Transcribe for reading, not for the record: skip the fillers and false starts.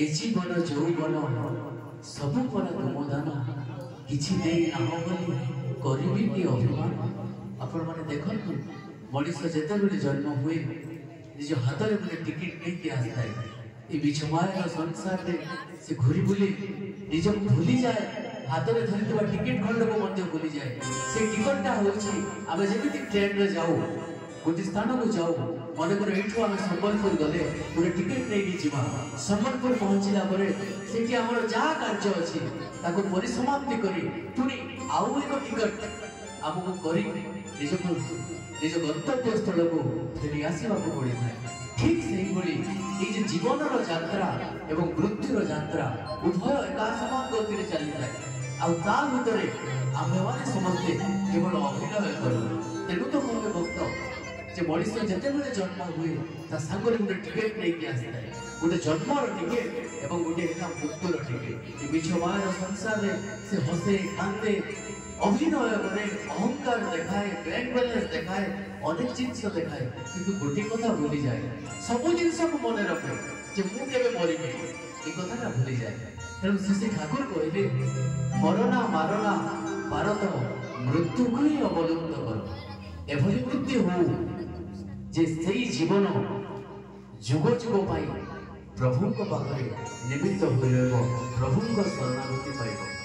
ए जीवन যৌবন सबु पर तुम दान किछि देई नाहो बोली करिबी कि अभिमान। आपण माने देखंतु मनुष्य जेतेबेले जन्म हुए निज हाथ में गोटे टिकेट नहीं आसता है ये विषमय संसार में से घूरी बुली निज भूली जाए हाथ में धरी टिकेट खंड को मध्य भूली जाए से टिकटटा होछि आमे जेमिति ट्रेन रे जाऊ गोटे स्थान को जाऊ मन कर एठू आमे संबलपुर गले गोटे टिकेट नहीं जीवा संबलपुर पहुंचला परे सेठी हमर जा कार्य अछि ताको परिसमाप्ति करी पुनी आउ एक टिकट हमको करी निज गंतव्य स्थल को फेरी आसवा को पड़े ठीक से ही बड़ी ये जीवन यात्रा एवं मृत्युर यात्रा उभय एका समान गति चली जाए आ भितर आमे माने समस्ते केवल अभिनय करूँ तेणु तो कहे भक्त जे मनुष्य जितेबले जन्म हुए ता सांगरे गोटे टिकेट नहीं आसता है गोटे जन्मर टिकेट एवं गोटे मृत्युर टिकेट ये विषमय संसार से हसे कांदे अभिनय करे अहंकार देखाए बैंक बैलेंस देखाए अनेक जिनस देखाए किंतु गोटे कथा भूली जाए सब जिनस को मन रखे जे मु केबे मरिबी ए कथाटा भूली जाए तेणु श्री ठाकुर कहले मरना मारना भारत मृत्यु को ही अवलंबन कर एभली मृत्यु हो जे सही जीवन जुग जुग पाई प्रभु को पाखरे निमित्त हो प्रभु को शरणागति पाइब।